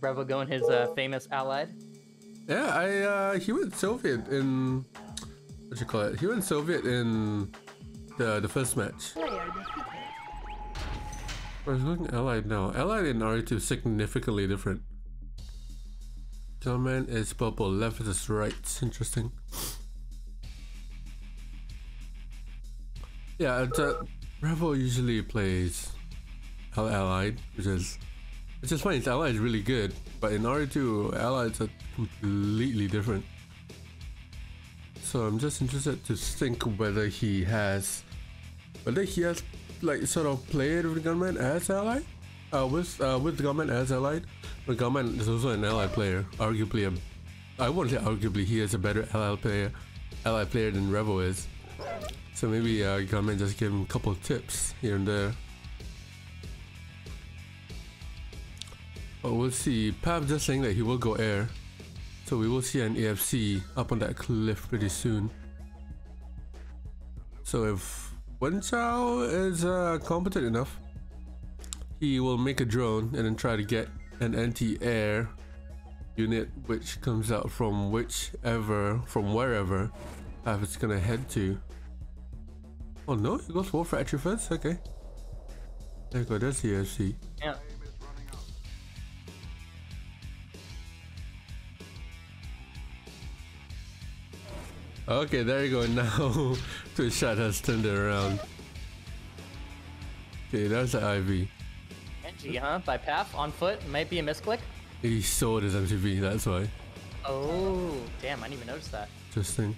Revo going his famous allied. Yeah, he went Soviet in what you call it? He went Soviet in the first match. I was looking allied now. Allied in RE2 is significantly different. Gunman is purple, left is right. Interesting. Yeah, Revo usually plays allied, which is fine. Its allied is really good, but in RE2, allies are completely different. So I'm just interested to think whether he has like sort of played with Gunman as allied, with Gunman as allied. But Gunman is also an allied player. Arguably, I won't say arguably, he is a better allied player than Revo is. So maybe Gunman just give him a couple of tips here and there. But we'll see. Pav just saying that he will go air, so we will see an AFC up on that cliff pretty soon. So if Wenchao is competent enough, he will make a drone and then try to get an anti-air unit which comes out from wherever Pav is gonna head to. Oh no, he goes for factory first? Okay. There you go, that's the AFC. Yeah. Okay, there you go. Now Twitch chat has turned it around. Okay, that's the IV. Genji, huh? By Paf on foot. Might be a misclick. He sold his MTV, that's why. Oh, damn! I didn't even notice that. Interesting.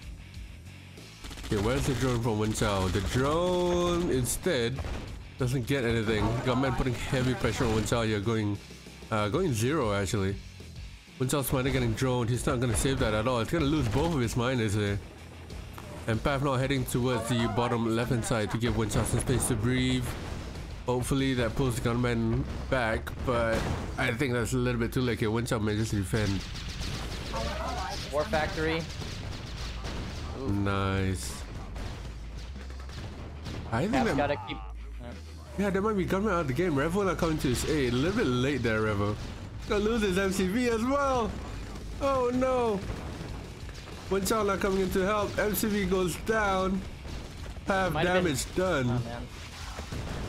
Okay, where's the drone from Wenchao? The drone instead doesn't get anything. Gunman putting heavy pressure on Wenchao here, going zero actually. Wenchao's miner getting droned. He's not gonna save that at all. It's gonna lose both of his miners here. And Pav now heading towards the bottom left hand side to give Wenchao some space to breathe. Hopefully that pulls the Gunman back, but I think that's a little bit too late here. Wenchao may just defend. War factory. Ooh. Nice. I think that gotta keep. Yeah, there might be Gunman out of the game. Revo not coming to his aid. A little bit late there, Revo. Gonna lose his MCV as well. Oh no. Wenchao not coming in to help. MCV goes down. Pav damage done. Oh, man.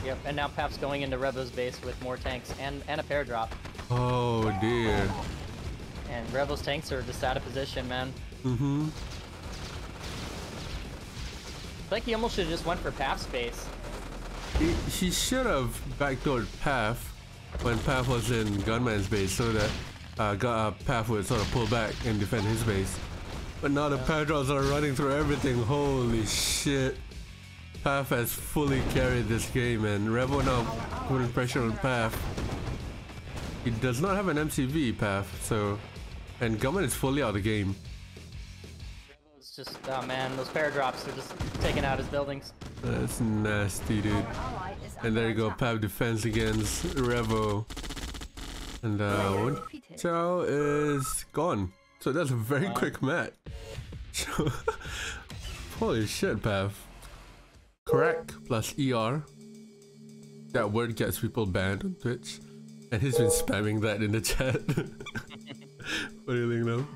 Yep, and now Paf's going into Revo's base with more tanks and a pair drop. Oh dear. And Revo's tanks are just out of position, man. Mm-hmm. It's like he almost should have just went for Paf's base. He should have backdoored Pav when Pav was in Gunman's base, so that Pav would sort of pull back and defend his base. But now the Padros are running through everything. Holy shit. Pav has fully carried this game, and Revo now putting pressure on Pav. He does not have an MCV, Pav, so... And Gunman is fully out of the game. Revo's just... Oh man, those pair drops are just taking out his buildings. That's nasty, dude. And there you go, Pav defends against Revo. And Wenchao is gone. So that's a very quick match. Holy shit, Pav. Correct plus ER. That word gets people banned on Twitch. And he's been spamming that in the chat. What do you think now?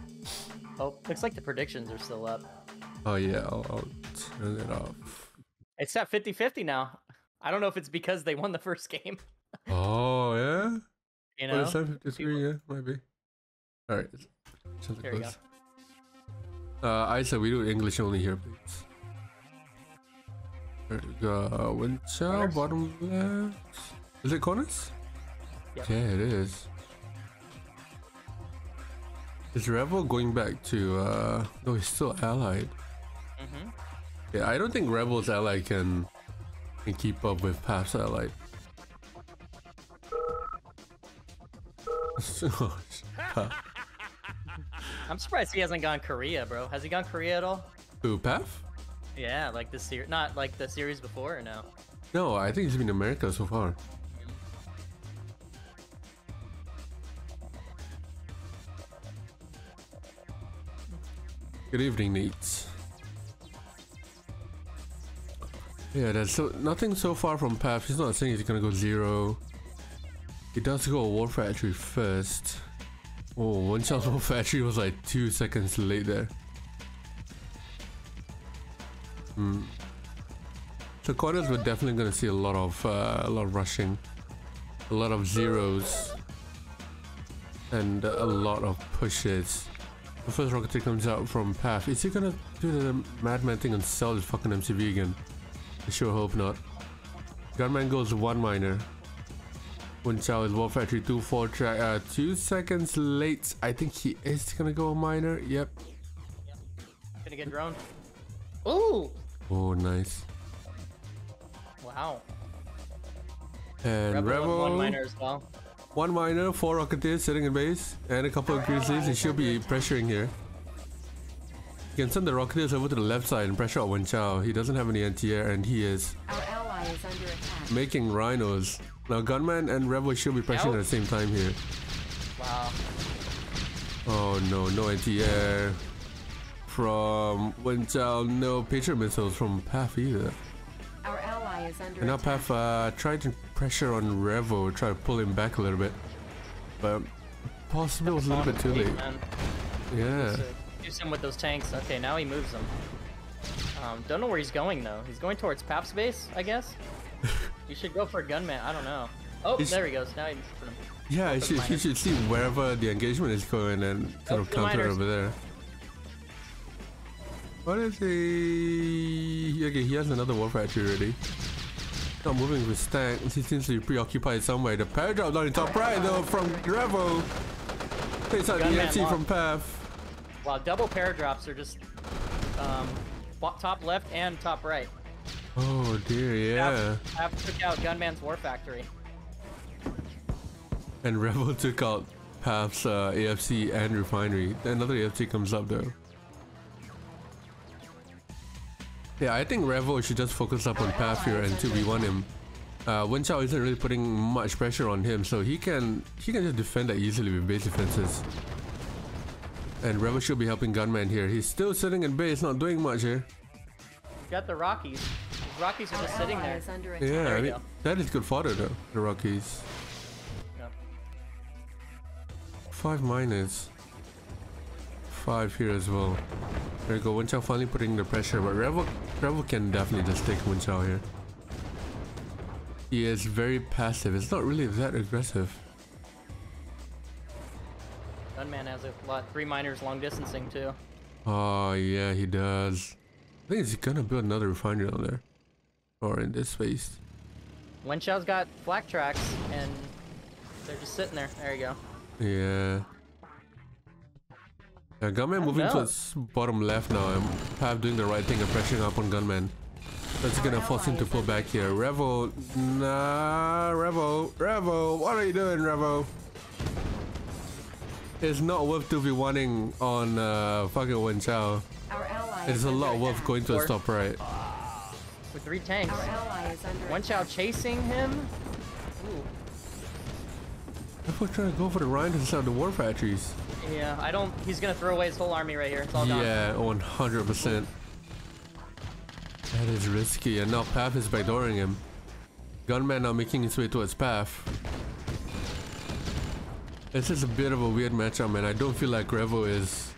Oh, looks like the predictions are still up. Oh yeah, I'll turn it off. It's at 50-50 now. I don't know if it's because they won the first game. Oh yeah? You know? 53, yeah, might be. Alright. There you go. I said we do English only here, please. There we go. Wenchao, bottom left. Is it corners? Yep. Yeah, it is. Is Revo going back to no, he's still allied. Mm-hmm. Yeah, I don't think Revo's ally can keep up with Pav's allied. I'm surprised he hasn't gone Korea, bro. Has he gone Korea at all? Who, Pav? Yeah, like this series, not like the series before, or no? No, I think he's been in America so far. Good evening, Neats. Yeah, there's nothing so far from Pav. He's not saying he's gonna go zero. He does go War Factory first. Oh, Wenchao's factory was like 2 seconds late there. So corners, we're definitely gonna see a lot of rushing, a lot of zeros, and a lot of pushes. The first rocket comes out from Path. Is he gonna do the madman thing and sell his fucking MCV again? I sure hope not. Gunman goes 1 miner. Wenchao is War Factory 2-4 track. 2 seconds late. I think he is gonna go a miner. Yep. Gonna get drone. Ooh! Oh, nice. Wow. And Revo. 1 miner as well. 1 miner, 4 rocketeers sitting in base, and a couple of grizzlies. He should be pressuring here. You can send the rocketeers over to the left side and pressure out Wenchao. He doesn't have any anti-air, and he is making rhinos. Now Gunman and Revo should be pressuring at the same time here. Wow. Oh no, no anti-air from Wenchao. No Patriot missiles from Path either. Our ally is under And now attack. Path tried to pressure on Revo, try to pull him back a little bit, but possibly it was a little bit too late. Yeah. Do something with those tanks. Okay, now he moves them. Don't know where he's going though. He's going towards Pap's base, I guess. You should go for a gunman. I don't know. Oh, there he goes. Now he's put him. Yeah, he should see wherever the engagement is going and sort of counter it over there. What is he? Okay, he has another war factory ready. Not moving with tanks. He seems to be preoccupied somewhere. The paradrap's on the top right though from Revo. Takes out the EFT from Path. Wow, double paradrops are just top left and top right. Oh dear, yeah. Path took out Gunman's war factory. And Revo took out Path's AFC and refinery. Another AFC comes up though. Yeah, I think Revo should just focus up on Path here and 2v1 him. Wenchao isn't really putting much pressure on him, so he can just defend that easily with base defenses. And Revo should be helping Gunman here. He's still sitting in base, not doing much here. You got the Rockies. The Rockies are just sitting there. Yeah, I mean, that is good fodder though, the Rockies. Yep. 5 miners. 5 here as well. There you go, Wenchao finally putting the pressure, but Revo can definitely just take Wenchao here. He is very passive, it's not really that aggressive. Gunman has a lot. 3 miners long distancing too. Oh yeah, he does. I think he's gonna build another refinery on there. Or in this space. Wenchao's got flak tracks and they're just sitting there. There you go. Yeah. Gunman moving towards bottom left now and Path doing the right thing and pressuring up on Gunman. That's gonna force him to pull back here. Revo, nah, Revo, what are you doing, Revo? It's not worth 2v1ing on fucking Wenchao. It's a lot worth going to a stop right. With 3 tanks. Wenchao chasing him. Ooh. Revo trying to go for the Rhine instead of the war factories. Yeah, I don't. He's gonna throw away his whole army right here. It's all gone. Yeah, 100%. That is risky, and now Path is backdooring him. Gunman now making his way towards Path. This is a bit of a weird matchup, man. I don't feel like Revo is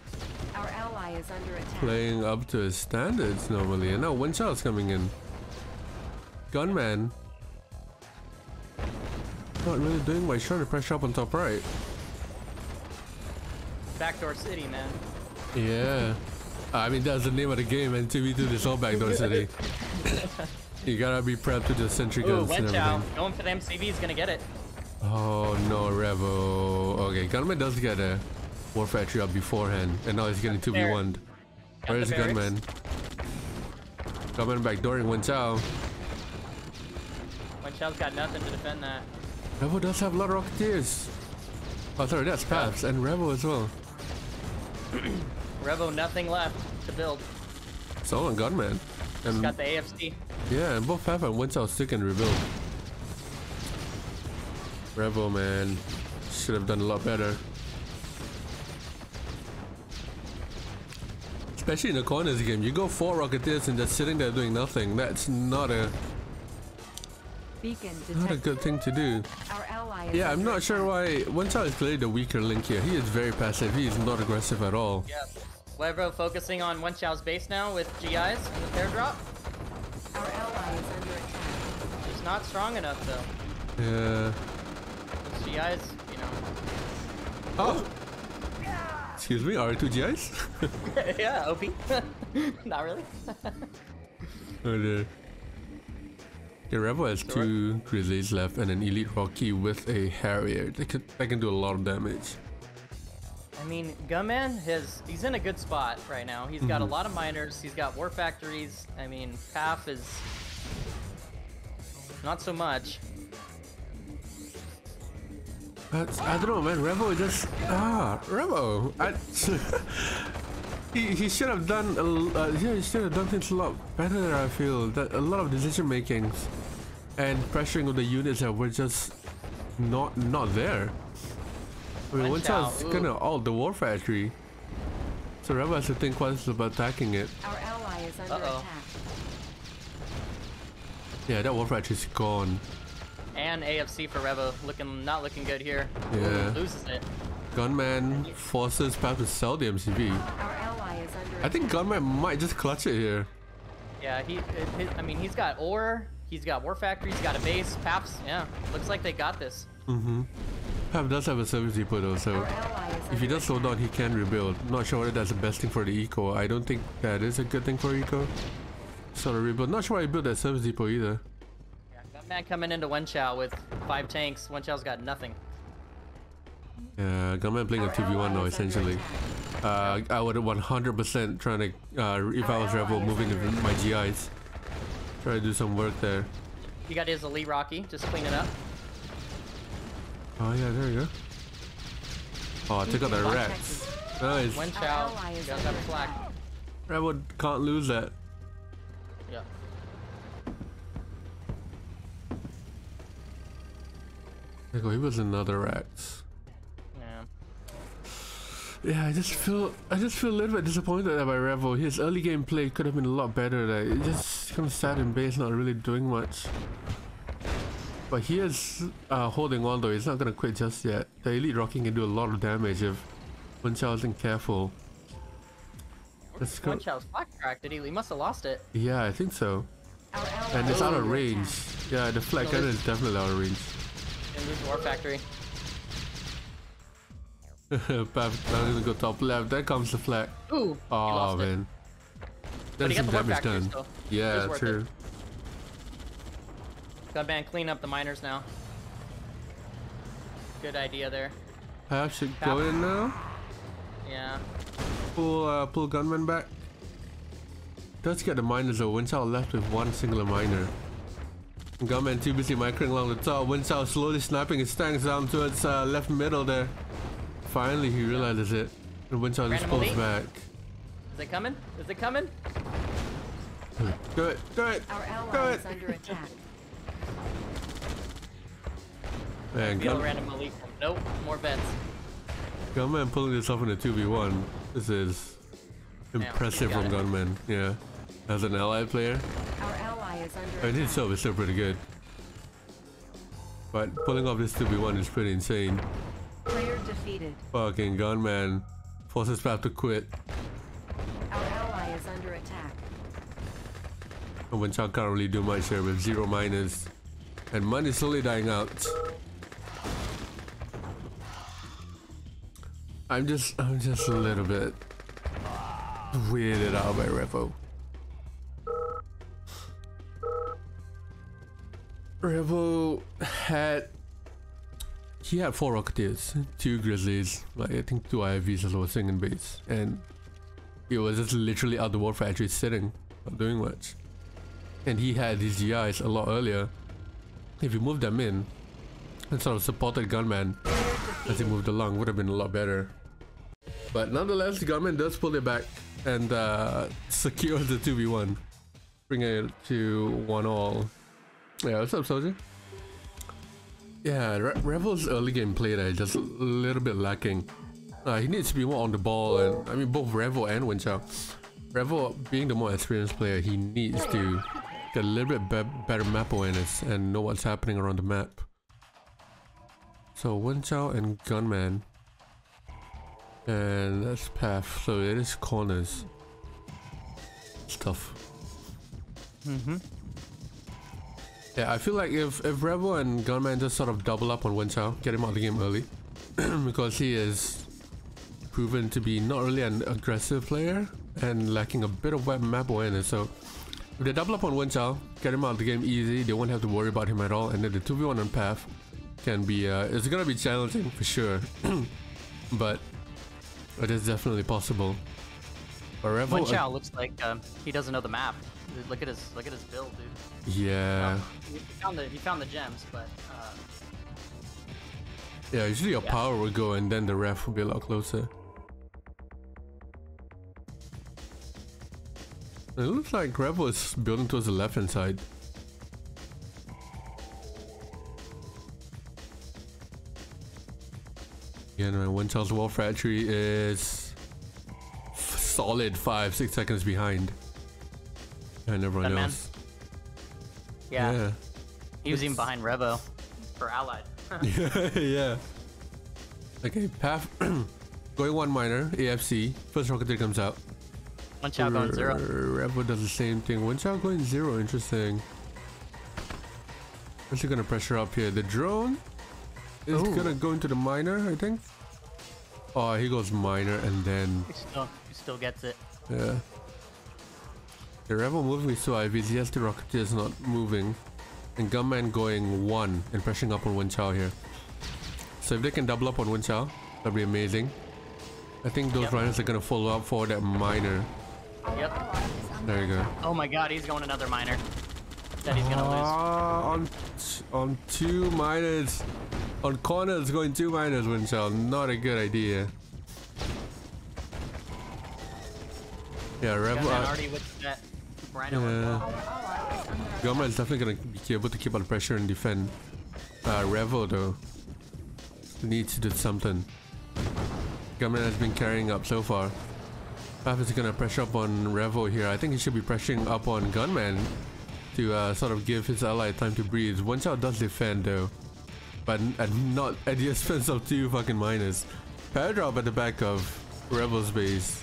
playing up to his standards normally. And now Wenchao is coming in. Gunman not really doing much. Trying to pressure up on top right. Backdoor City, man. Yeah. I mean, that's the name of the game, and 2v2 is all Backdoor City. You gotta be prepped to the sentry guns and everything. Wenchao going for the MCV is gonna get it. Oh no, Revo. Okay, Gunman does get a war factory up beforehand, and now he's getting 2v1'd. Where's Gunman? Gunman backdooring Wenchao. Wenchao's got nothing to defend that. Revo does have a lot of Rocketeers. Oh, sorry, that's Paths and Revo as well. Revo, nothing left to build. So on Gunman. And he's got the AFC. Yeah, and both Path and Wenchao stick and rebuild. Revo, man, should have done a lot better. Especially in the corners game, you go 4 Rocketeers and just sitting there doing nothing. That's not a Beacon Not a detected. good thing to do. Our ally is Yeah, I'm under not sure attack. why Wenchao is clearly the weaker link here. He is very passive. He is not aggressive at all. Yeah. Revo focusing on Wenchao's base now with GIs and the pair drop. Our ally is under attack. She's not strong enough though. Yeah. Those GIs, you know. Oh! Excuse me, R2 GIs? Yeah, OP. Not really. Oh dear. Yeah, Revo has two Grizzlies left and an Elite Rocky with a Harrier. They can do a lot of damage. I mean, Gunman he's in a good spot right now. He's got a lot of miners. He's got war factories. I mean, Path is not so much. But I don't know, man. Revo just Revo. He should have done he should have done things a lot better. I feel that a lot of decision makings and pressuring of the units that were just not there. I mean, Wenchao's gonna ult the war factory, so Revo has to think twice about attacking it. Our ally is under attack. Yeah, that war factory's gone. And AFC for Revo not looking good here. Yeah. Ooh, loses it. Gunman forces Path to sell the MCV. Our ally is under I think Gunman might just clutch it here. Yeah, I mean, he's got ore, he's got war factory, he's got a base, Paps. Yeah, looks like they got this. Path does have a service depot though, so Our ally is if under he does slow down, he can rebuild. Not sure whether that's the best thing for the eco. I don't think that is a good thing for eco. Sort of rebuild. Not sure why he built that service depot either. Yeah, Gunman coming into Wenchao with 5 tanks. Wenchao's got nothing. Yeah, Gunman playing a Our 2v1 ally now is under essentially. attack. I would 100% trying to, if I was Revo, moving my GIs. Try to do some work there. He got his elite Rocky, just clean it up. Oh yeah, there you go. Oh, took out the rats. Nice. Wenchao, ally is you guys under have slack. attack. Revo can't lose that. Yeah. There you go, he was another rats. Yeah. Yeah, I just feel a little bit disappointed by Revo. His early game play could have been a lot better. Like, he just kind of sat in base, not really doing much. But he is holding on though. He's not gonna quit just yet. The Elite Rocky can do a lot of damage if Wenchao isn't careful. Let's go. Wenchao's slack cracked, did he? He must have lost it. Yeah, I think so. Our ally And it's is out of under range. attack. Yeah, the flag cannon is definitely out of range. Gonna lose war factory. Path, I'm gonna go top left. There comes the flag. Ooh, he Oh lost it. man. But There's he got some the war damage factory done. still. Yeah, It was worth true. it. Gunman, clean up the miners now. Good idea there. Path should go in now. Yeah. Pull Gunman back. Does get the miners though. Wenchao left with one singular miner. Gunman too busy microing along the top. Wenchao slowly sniping his tanks down towards left middle there. Finally he realizes it. And Wenchao just Random pulls elite. back. Is it coming? Is it coming? Do it! Do it! Our Do ally it! is under attack. Man, Feel random elite. Nope, more bets. Gunman pulling this off in a 2v1. This is impressive he's got from it. Gunman. Yeah. As an allied player. Our ally is under I mean, his attack. itself is still pretty good. But pulling off this 2v1 is pretty insane. Player defeated. Fucking Gunman forces Path to quit. Our ally is under attack. And Wenchao can't really do much here with 0 miners. And money slowly dying out. I'm just a little bit weirded out by Revo. Revo had 4 Rocketeers, 2 Grizzlies, like I think 2 IFVs as well, singing base, and he was just literally out the war factory sitting, not doing much. And he had these GIs a lot earlier. If he moved them in and sort of supported Gunman as he moved along, would have been a lot better. But nonetheless, Gunman does pull it back and secures the 2v1, bringing it to 1-all. Yeah, what's up, Soldier? Yeah, Revo's early game play there is just a little bit lacking. He needs to be more on the ball, and I mean both Revo and Wenchao. Revo, being the more experienced player, he needs to get a little bit better map awareness and know what's happening around the map. So Wenchao and Gunman. And that's path, so it is corners. It's tough. Yeah, I feel like if Revo and Gunman just sort of double up on Wenchao, get him out of the game early, because he is proven to be not really an aggressive player and lacking a bit of map awareness. So if they double up on Wenchao, get him out of the game easy, they won't have to worry about him at all, and then the 2v1 on path can be, it's gonna be challenging for sure, but it is definitely possible. But Revo, Wenchao looks like he doesn't know the map. Dude, look at his build, dude. Yeah. He found the gems, but yeah, usually your power will go and then the ref will be a lot closer. It looks like Revo is building towards the left hand side. Yeah, no, Wenchao's wall factory is solid 5-6 seconds behind. And everyone else. Yeah. He was even behind Revo for Allied. Yeah. Okay, path going 1 minor, AFC. First rocketeer comes out. Wenchao going 0. Revo does the same thing. Wenchao going 0, interesting. What's he gonna pressure up here? The drone is gonna go into the minor, I think. Oh, he goes minor and then He still gets it. yeah. The Revo moving so IVs, yes, the rocketeer is not moving. And Gunman going 1 and pressing up on Wenchao here. So if they can double up on Wenchao, that'd be amazing. I think those runners are gonna follow up for that minor. Yep. There you go. Oh my god, he's going another minor. That he's gonna lose. On 2 minors. On corners going 2 minors, Wenchao. Not a good idea. Yeah, Revo. Already with that Rhino. Yeah. Gunman is definitely gonna be able to keep on pressure and defend. Revo though needs to do something. Gunman has been carrying up so far. Path is gonna pressure up on Revo here. I think he should be pressuring up on Gunman to sort of give his ally time to breathe. Wenchao does defend though, but not at the expense of 2 fucking minors. Paradrop at the back of Revo's base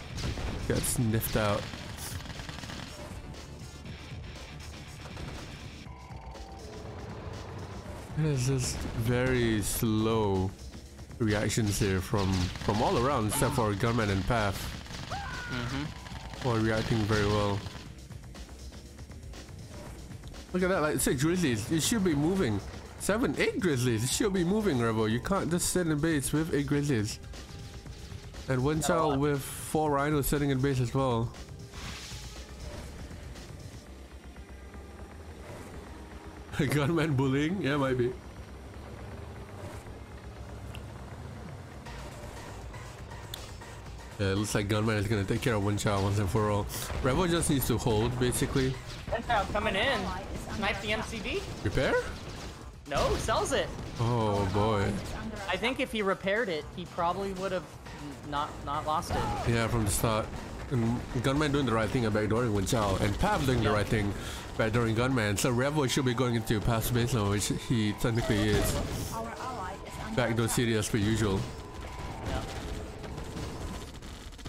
gets sniffed out. There's just very slow reactions here from all around except for Gunman and Path. All reacting very well. Look at that, like 6 Grizzlies, it should be moving. 7, 8 Grizzlies, it should be moving, Revo. You can't just sit in base with 8 Grizzlies. And Wenchao with 4 Rhinos sitting in base as well. Gunman bullying? Yeah, might be. Yeah, it looks like Gunman is gonna take care of Wenchao once and for all. Revo just needs to hold, basically. Wenchao coming in. Snipe the MCV. Repair? No, sells it. Oh boy. I think if he repaired it, he probably would have not lost it. Yeah, from the start. And Gunman doing the right thing by backdooring Wenchao, and Pav doing the right thing by backdooring Gunman. So Revo should be going into Pav's baseline, which he technically is. Backdoor city as per usual.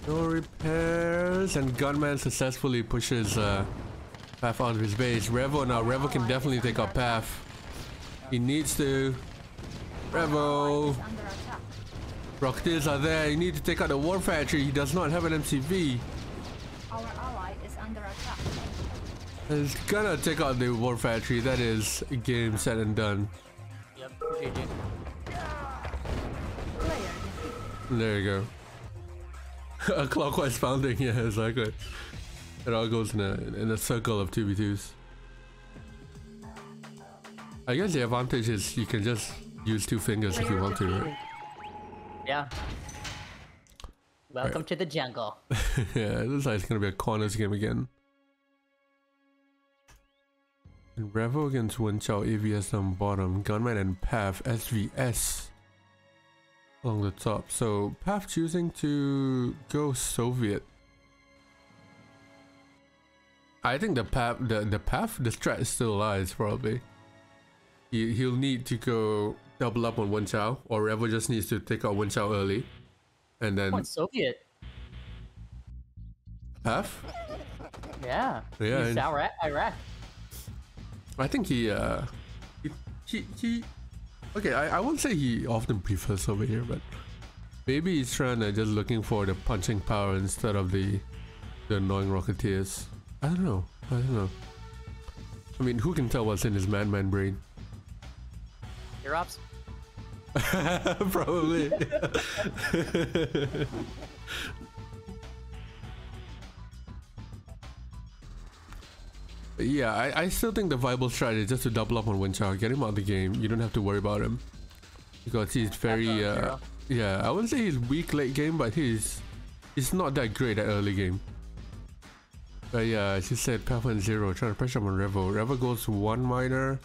No repairs, and Gunman successfully pushes Path out of his base. Revo now, Revo can definitely take out Path. He needs to. Revo! Rocketeers are there, you need to take out the War Factory, he does not have an MCV. Our ally is under attack. He's gonna take out the War Factory, that is game set and done. Yep, GG. There you go. A clockwise pounding, yeah, exactly. It all goes in a circle of 2v2s. I guess the advantage is you can just use 2 fingers if you want to, right? Yeah. Welcome to the jungle. Yeah, it looks like it's gonna be a corners game again. And Revo against Wenchao, AVS on bottom, Gunman and Path, SVS along the top. So Path choosing to go Soviet. I think the path, the strat still lies probably. He'll need to go double up on Wenchao, or Revo just needs to take out Wenchao early, and then Soviet. path. Yeah. Yeah. He's Iraq. I think he okay, I won't say he often prefers over here, but maybe he's trying to just looking for the punching power instead of the annoying Rocketeers. I don't know. I mean, who can tell what's in his man brain? Your ops? Probably. Yeah, I still think the viable strategy is just to double up on Wenchao, get him out of the game. You don't have to worry about him because he's very yeah, I wouldn't say he's weak late game, but he's not that great at early game. But yeah, as you said, Path and 0 trying to pressure him on Revo. Revo goes 1 minor,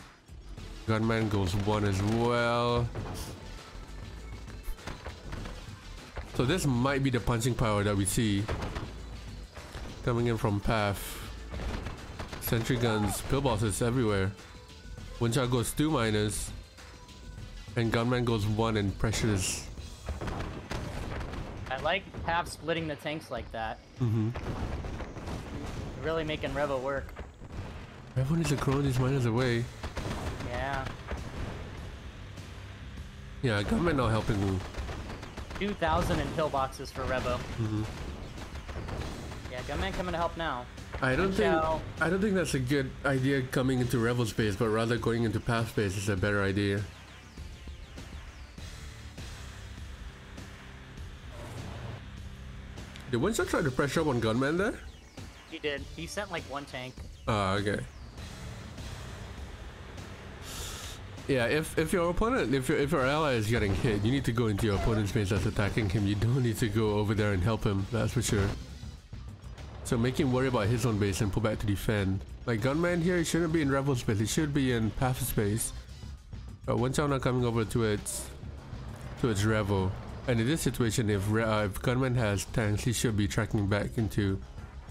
Gunman goes 1 as well. So this might be the punching power that we see coming in from Path. Sentry guns, pillbosses everywhere. Wenchao goes 2 minors, and Gunman goes 1 and pressures. I like Pav splitting the tanks like that. Really making Revo work. Revo needs to clone these miners away. Yeah. Yeah, Gunman not helping. 2,000 in pillboxes for Revo. Yeah, Gunman coming to help now. I don't think that's a good idea coming into Revo space, but rather going into Path space is a better idea. Did Wenchao try to pressure up on Gunman there? He did. He sent like 1 tank. Ah, okay. Yeah, if your opponent, if your ally is getting hit, you need to go into your opponent's base that's attacking him. You don't need to go over there and help him. That's for sure. So make him worry about his own base and pull back to defend. Like Gunman here, he shouldn't be in Revo space. He should be in Path space. But Wenchao not coming over to its Revo. And in this situation, if Gunman has tanks, he should be tracking back into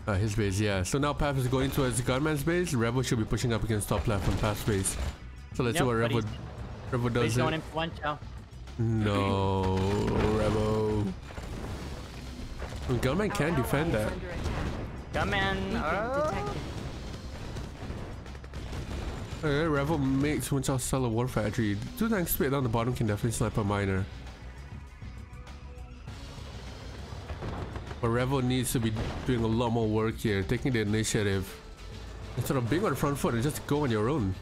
his base. Yeah. So now Path is going towards Gunman's base. Revo should be pushing up against top left on Path space. So let's see what Revo does. He's going in for Wenchao. No, Revo. Gunman can defend that. Gunman. Okay, Revo makes Wenchao sell a war factory. 2 tanks split down the bottom can definitely snipe a miner. But Revo needs to be doing a lot more work here, taking the initiative. Instead of being on the front foot and just go on your own.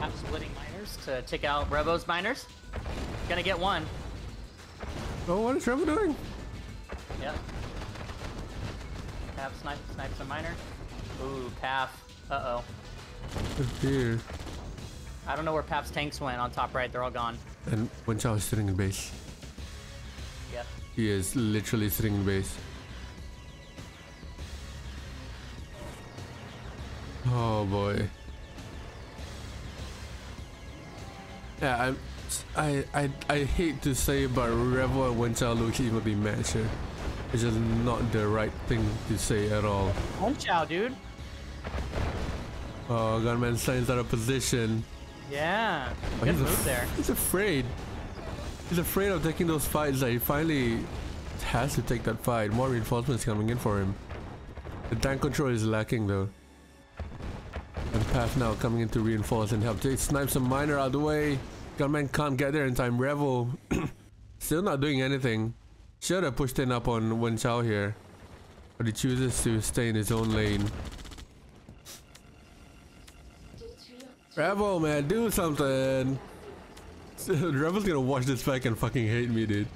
I'm splitting miners to take out Revo's miners. Gonna get 1. Oh, what is Revo doing? Yep. Pav snipes a miner. Ooh, Pav. Uh-oh. Oh dear. I don't know where Pav's tanks went on top right. They're all gone. And Wenchao is sitting in base. Yep. He is literally sitting in base. Oh boy. Yeah, I hate to say, but Revo and Wenchao looks evenly matched here. It's just not the right thing to say at all. Wenchao, dude. Oh, Gunman signs out of position. Yeah. Good move there. He's afraid. He's afraid of taking those fights. That he finally has to take that fight. More reinforcements coming in for him. The tank control is lacking though. And Path now coming in to reinforce and help. Jay snipes a miner out of the way. Gunman can't get there in time. Revo still not doing anything. Should have pushed in up on Wenchao here. But he chooses to stay in his own lane. Revo, man, do something. Revo's gonna watch this back and fucking hate me, dude.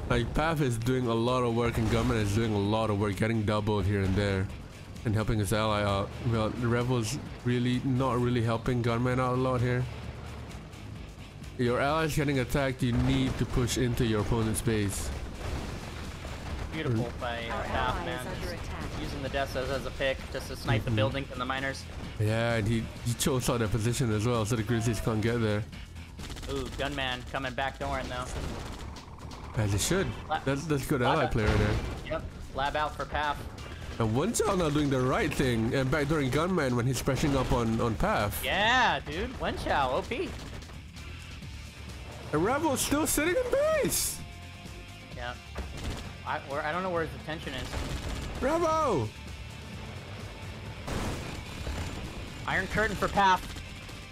Like, Path is doing a lot of work and Gunman is doing a lot of work, getting doubled here and there. And helping his ally out. Well, Revo's really not really helping Gunman out a lot here. Your ally's getting attacked, you need to push into your opponent's base. Beautiful by Path, man. Using the Desos as a pick just to snipe the building from the miners. Yeah, and he chose out their position as well, so the Grizzlies can't get there. Ooh, Gunman coming back door in though. As he should. That's good ally player there. Yep. Lab out for Path. And Wenchao now doing the right thing and backdooring Gunman when he's pressing up on Path. Yeah, dude. Wenchao, OP. And Revo's still sitting in base. Yeah. I don't know where his attention is. Revo! Iron Curtain for Path.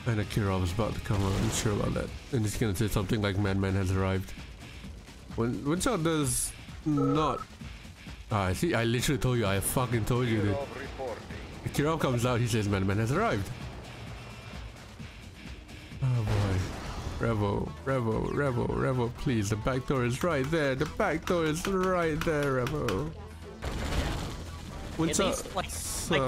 And Akira was about to come on. I'm sure about that. And he's gonna say something like Madman has arrived. When Wenchao does not... see, I literally told you. I fucking told you, dude. Akira comes out, he says Madman has arrived. Oh boy. Revo, please. The back door is right there. The back door is right there, Revo. At least, like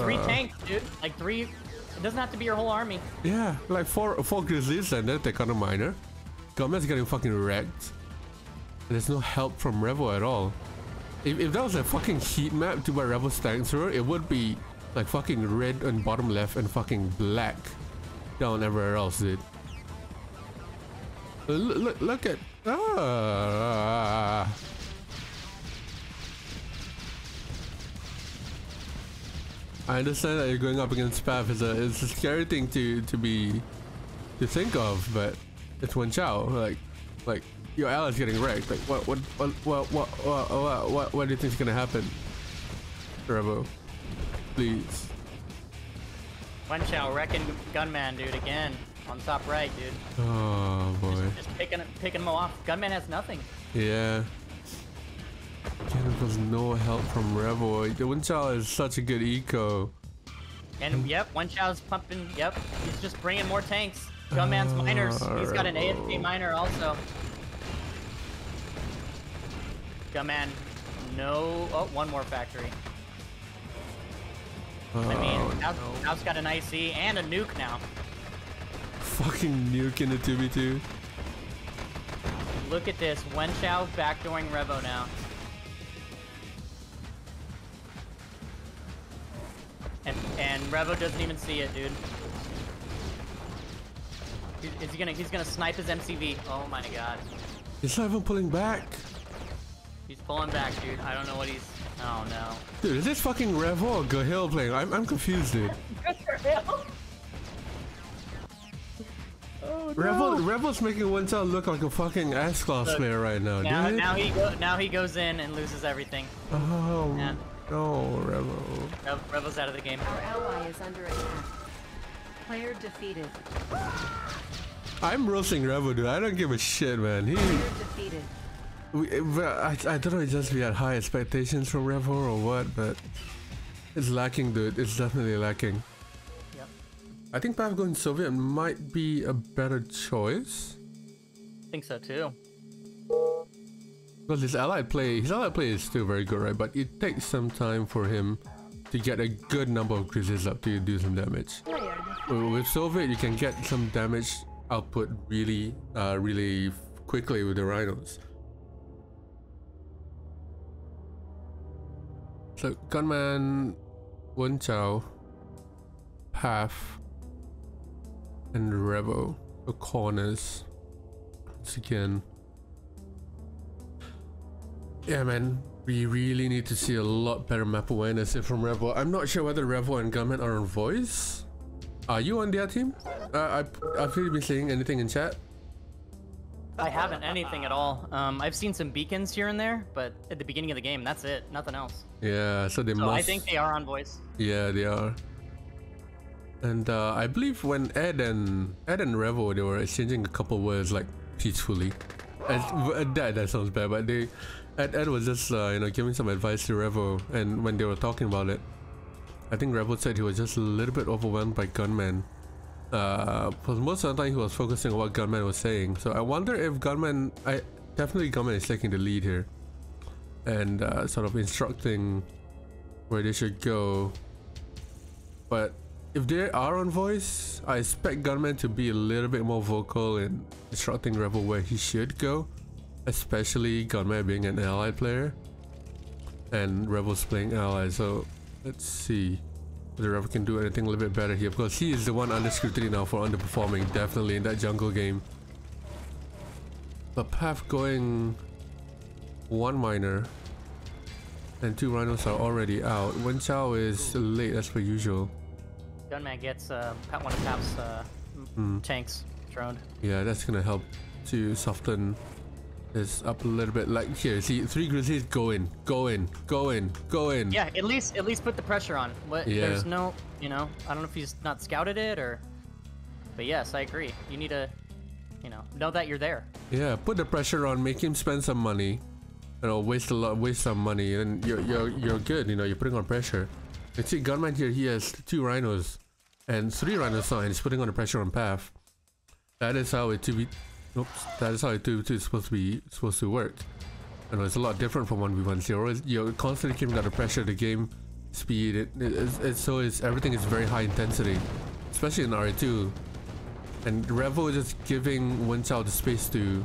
3 tanks, dude. Like 3... It doesn't have to be your whole army. Yeah, like 4 Grizzlies and then take on a miner. Gunman's getting fucking wrecked. And there's no help from Revo at all. If that was a fucking heat map to where Revo's tanks were, it would be like fucking red on bottom left and fucking black down everywhere else, dude. Look at... I understand that you're going up against Path is a scary thing to think of, but it's Wenchao. Like your ally's getting wrecked. Like what do you think is gonna happen? Revo, please. Wenchao wrecking Gunman, dude, again. On top right, dude. Oh boy. Just picking him off. Gunman has nothing. Yeah. Again, there's no help from Revo. The Wenchao is such a good eco. And yep, Wenchao's pumping. Yep, he's just bringing more tanks. Gunman's miners. He's got an AFK miner also. Gunman, no. Oh, one more factory. I mean, Now's got an IC and a nuke now. Fucking nuke in the 2v2. Look at this. Wenchao backdooring Revo now. And Revo doesn't even see it, dude. He's gonna snipe his MCV. Oh my god. He's not even pulling back. He's pulling back, dude. I don't know what he's... Oh no. Dude, is this fucking Revo or Gahil playing? I'm confused, dude. Oh, no. Revo's making Wenchao look like a fucking S-class player right now, dude. Now he goes in and loses everything. Oh, yeah. No, Revo. Revo's out of the game. Our ally is under attack. Player defeated. I'm roasting Revo, dude. I don't give a shit, man. Player defeated. I don't know, it's just we had high expectations from Revo or what, but it's lacking, dude. It's definitely lacking. Yep. I think Path going Soviet might be a better choice. I think so too. Because his allied play is still very good, right? But it takes some time for him to get a good number of cruises up to do some damage. With Soviet, you can get some damage output really quickly with the rhinos. So Gunman, Wenchao, Path, and Revo, the corners. Once again. Yeah, man, we really need to see a lot better map awareness from Revo. I'm not sure whether Revo and Gunman are on voice. Are you on their team? I've really been seeing anything in chat. I haven't anything at all. I've seen some beacons here and there, but at the beginning of the game, that's it. Nothing else. Yeah, so they must. I think they are on voice. Yeah, they are. And I believe when Ed and Revo, they were exchanging a couple words like peacefully. That sounds bad, but Ed was just giving some advice to Revo, and when they were talking about it, I think Revo said he was just a little bit overwhelmed by Gunman. Because most of the time he was focusing on what Gunman was saying. So I wonder if Gunman is taking the lead here and sort of instructing where they should go. But if they are on voice, I expect Gunman to be a little bit more vocal in instructing Revo where he should go, especially Gunman being an allied player and Revo's playing ally. So let's see whether Revo can do anything a little bit better here, because he is the one under scrutiny now for underperforming, definitely in that jungle game. But Path going one miner And 2 rhinos are already out. Wenchao is late as per usual. Gunman gets one of Pap's tanks droned. Yeah, that's gonna help to soften this up a little bit. Like here, see 3 grizzlies go in. Yeah, at least put the pressure on. But Yeah. there's no, you know, I don't know if he's not scouted it or. But yes, I agree. You need to, you know that you're there. Yeah, put the pressure on, make him spend some money. You know, waste some money, and you're good. You know, you're putting on pressure. You see, Gunman here, he has 2 rhinos and 3 rhinos now, and he's putting on the pressure on Path. That is how it 2v. Oops, that is how it 2v2 is supposed to work. You know, it's a lot different from 1v1. You're constantly keeping under pressure. The game speed, everything is very high intensity, especially in RA2. And Revo is just giving Wenchao the space to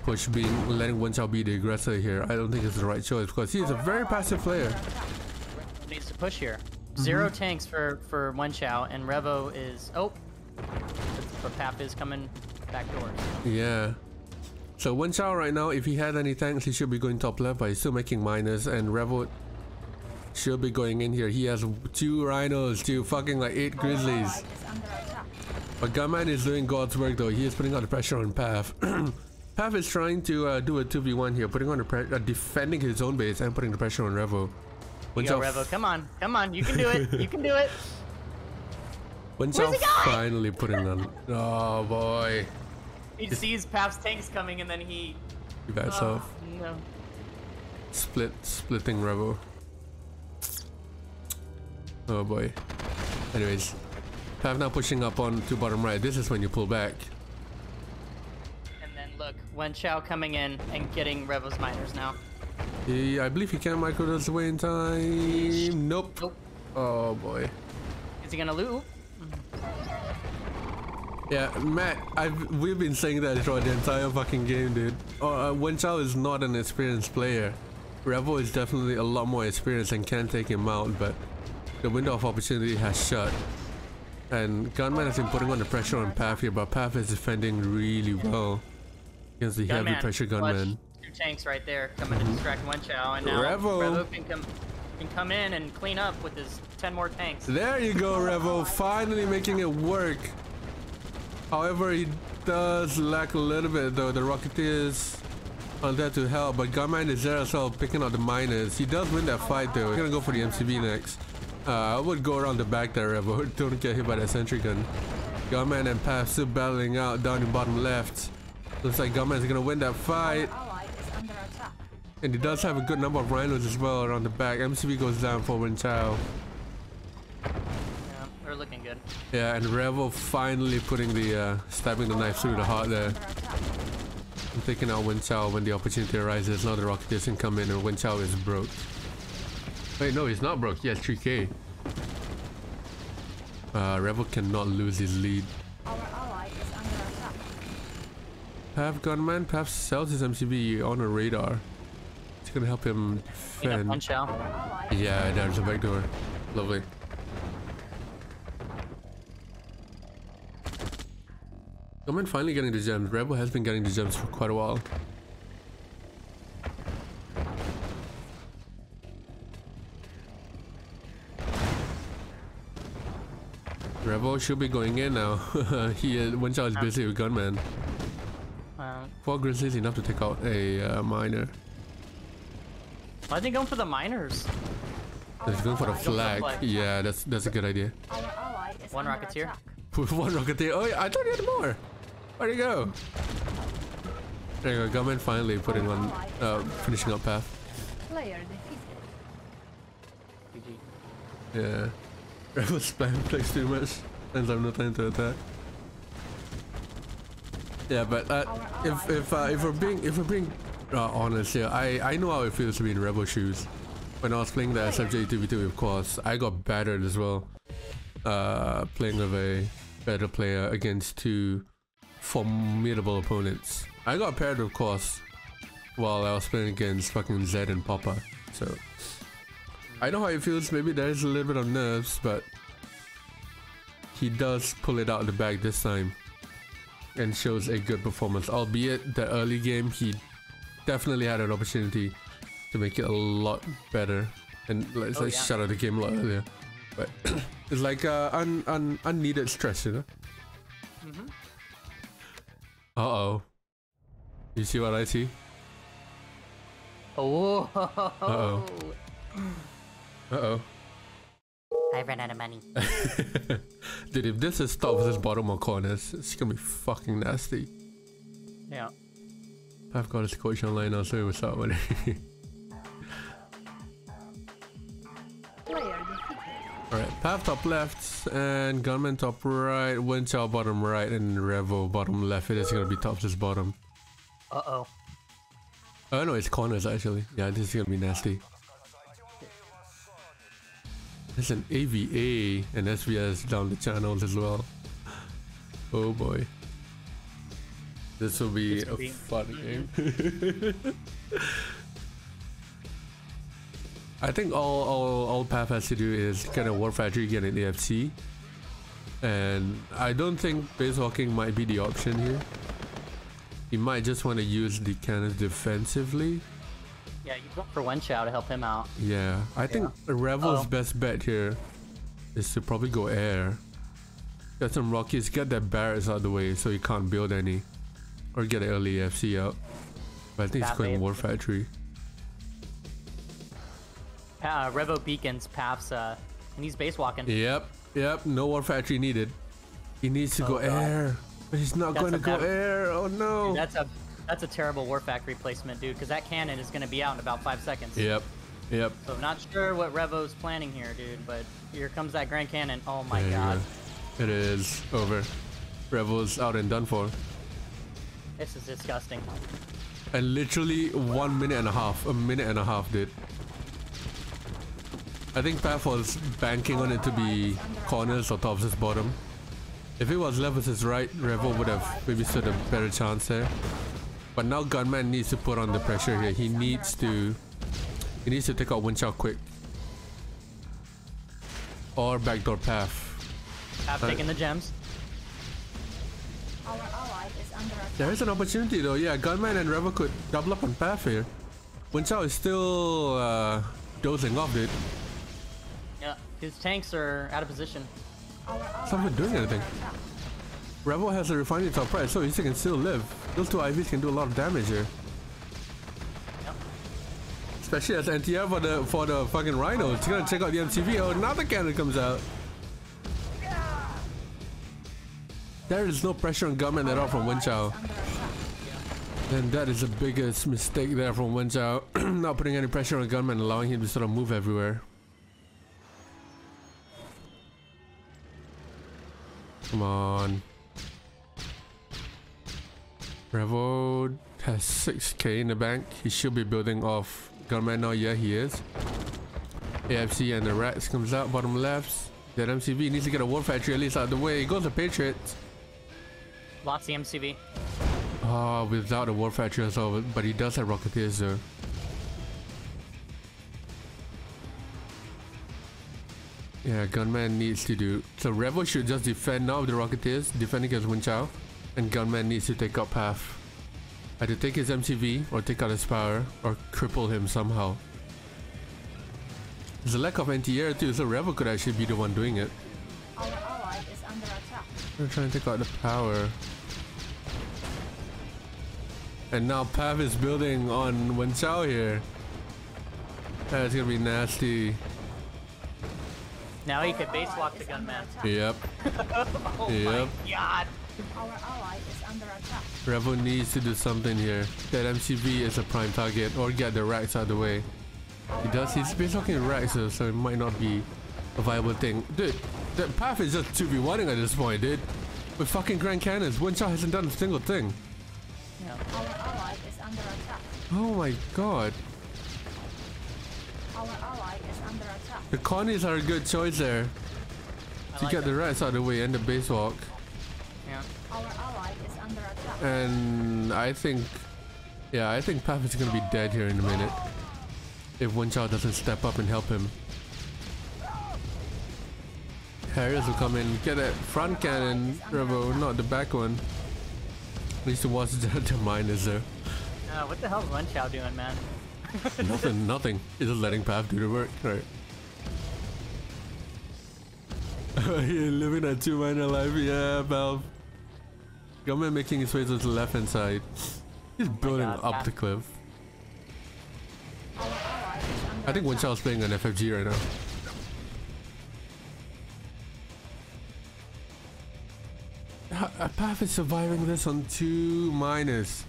push, letting Wenchao be the aggressor here. I don't think it's the right choice because he is a very passive player. Needs to push here. 0 tanks for Wenchao, and Revo is but Pap is coming back doors. Yeah. So Wenchao right now, if he had any tanks, he should be going top left, but he's still making minus, and Revo should be going in here. He has 2 rhinos, 2 fucking like 8 grizzlies. But Gunman is doing God's work though. He is putting on the pressure on Path. Path is trying to do a 2v1 here, putting on the pressure, defending his own base and putting the pressure on Revo. You go, Revo. Come on, you can do it. You can do it. Wenchao finally putting on. Oh boy. He sees Pap's tanks coming and then he backs off. No. Splitting Revo. Oh boy. Anyways, Pav now pushing up on to bottom right. This is when you pull back. And then look, Wenchao coming in and getting Revo's miners now. I believe he can micro this away in time. Nope. Oh boy. Is he gonna loot? Yeah, Matt, we've been saying that throughout the entire fucking game, dude. Wenchao is not an experienced player. Revo is definitely a lot more experienced and can take him out, but the window of opportunity has shut. And Gunman has been putting on the pressure on Path here, but Path is defending really well against the heavy pressure Gunman. 2 tanks right there coming to distract Wenchao, and now Revo can come in and clean up with his 10 more tanks. There you go, Revo, finally making it work. However, he does lack a little bit though. The Rocketeers are there to help, but Gunman is there as well, picking out the miners. He does win that fight though. He's gonna go for the MCV next. I would go around the back there, Revo. Don't get hit by that sentry gun. Gunman and Path still battling out down in bottom left. Looks like Gunman is gonna win that fight. And he does have a good number of rhinos as well around the back. MCV goes down for Wenchao. They're looking good. Yeah, and Revo finally putting the stabbing the knife through the heart there. And taking out Wenchao when the opportunity arises. Now the Rocketeers can come in and Wenchao is broke. Wait, no, he's not broke. He has 3k. Revo cannot lose his lead. Pav Gunman, Pav sells his MCV on a radar. It's gonna help him defend. Yeah, there's a back door. Lovely. Gunman finally getting the gems. Revo has been getting the gems for quite a while. Revo should be going in now. Wenchao is busy with Gunman. 4 grizzlies enough to take out a miner. Why are they going for the miners? He's going for the flag. Yeah, that's a good idea. 1 Rocketeer. 1 Rocketeer. Oh, yeah, I thought you had more. Where'd he go? There you go. Gunman finally putting on, finishing up Path. Player defeated. GG. Yeah. Revo spam flex too much. Ends up no time to attack. Yeah, but if we're being honest here, I know how it feels to be in Revo shoes. When I was playing the SFJ 2v2, of course, I got battered as well. Playing with a better player against 2 formidable opponents. I got paired, of course, while I was playing against fucking Zed and Papa. So I know how it feels. Maybe there's a little bit of nerves, but he does pull it out of the bag this time and shows a good performance. Albeit the early game, he definitely had an opportunity to make it a lot better. And let's shut out the game a lot earlier. But it's like unneeded stress, you know? Uh-oh. You see what I see? Oh. Uh-oh. Uh-oh. I ran out of money. Dude, if this is top versus bottom or corners, it's gonna be fucking nasty. Yeah. I've got his coach online, I'll say what's up, buddy. Alright, Path top left, and Gunman top right, Wenchao bottom right, and Revo bottom left. It is gonna be top versus bottom. Uh-oh. Oh no, it's corners actually. Yeah, this is gonna be nasty. There's an AVA and SBS down the channels as well. Oh boy. This will be a fun game. I think all Path has to do is get a War Factory, get an AFC. And I don't think base walking might be the option here. He might just want to use the cannons defensively. Yeah, you go for Wenchao to help him out. Yeah, I think Revo's best bet here is to probably go air. Get some rockets, get that barracks out of the way so he can't build any. Or get an early FC out. But I think he's going War Factory. Revo beacons Path's and he's base walking. Yep, no War Factory needed. He needs to go air. But he's not going to go air. Oh no. Dude, that's a terrible War Factory placement, dude, because that cannon is going to be out in about 5 seconds. Yep. So I'm not sure what Revo's planning here, dude, but here comes that Grand Cannon. Oh my god. It is over. Revo's out and done for. This is disgusting. And literally 1 minute and a half. A minute and a half, dude. I think Path was banking on it to be corners or top versus bottom. If it was left versus right, Revo would have maybe stood a better chance there. But now Gunman needs to put on the pressure here. He needs to take out Wenchao quick. Or backdoor Path. Path taking the gems. There is an opportunity though. Yeah, Gunman and Revo could double up on Path here. Wenchao is still dozing off, dude. Yeah, his tanks are out of position. It's not even doing anything. Revo has a refining top right, so he can still live. Those two IVs can do a lot of damage here. Yep. Especially as NTR for the fucking Rhino. He's gonna check out the MCV. Oh, another cannon comes out. There is no pressure on Gunman at all from Wenchao. And that is the biggest mistake there from Wenchao. Not putting any pressure on Gunman, allowing him to sort of move everywhere. Come on. Revo has 6k in the bank. He should be building off Gunman now. Yeah, he is. AFC and the Rats comes out bottom left. That MCV needs to get a War Factory at least out of the way. He goes to Patriots. Lots the MCV. Oh, without a War Factory as well, but he does have Rocketeers though. Yeah, Gunman needs to do... So Revo should just defend now with the Rocketeers, defend against Wenchao. And Gunman needs to take out Path. Either take his MCV, or take out his power, or cripple him somehow. There's a lack of anti-air too, so Revo could actually be the one doing it. Our ally is under attack. We're trying to take out the power. And now Path is building on Wenchao here. That's gonna be nasty. Now he could base walk the Gunman. Yep. Oh my god. Our ally is under attack. Revo needs to do something here. That MCV is a prime target, or get the racks out of the way. He does. He's been talking racks, so it might not be a viable thing. Dude, the Path is just 2v1ing at this point, dude. With fucking Grand Cannons. Wenchao hasn't done a single thing. Yeah. Our ally is under attack. Oh my god. Our ally is under attack. The Connies are a good choice there. To like get the racks out of the way and the base walk. Yeah. Our ally is under attack. And I think... Yeah, I think Path is gonna be dead here in a minute. If Wenchao doesn't step up and help him. Harriers will come in, get that front cannon, Revo, not the back one. Needs to watch the miners there. What the hell is Wenchao doing, man? Nothing. He's just letting Path do the work. Right. You're living at 2 minor life. Yeah, Valve. Gunman making his way to the left hand side. He's building up the cliff. I think Wenchao's playing an FFG right now. Path is surviving this on 2 minus.